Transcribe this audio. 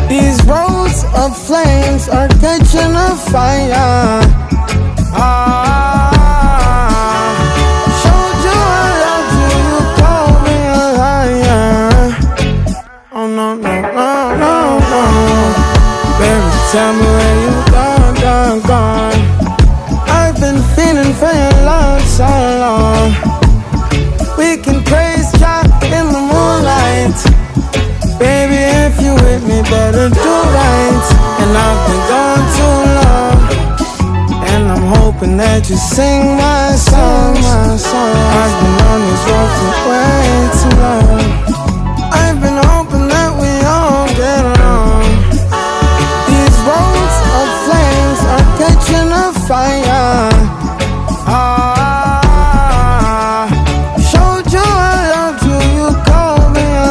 These roads of flames are catching a fire. Showed you I loved you, you called me a liar. Oh no, no, no, no, no. Baby, tell me where you gone, gone, gone. I've been feeling for your love so long. We can praise God in the moonlight. Baby, if you with me, better do right. And I've been gone too long, and I'm hoping that you sing my song. I've been on this road for way too long.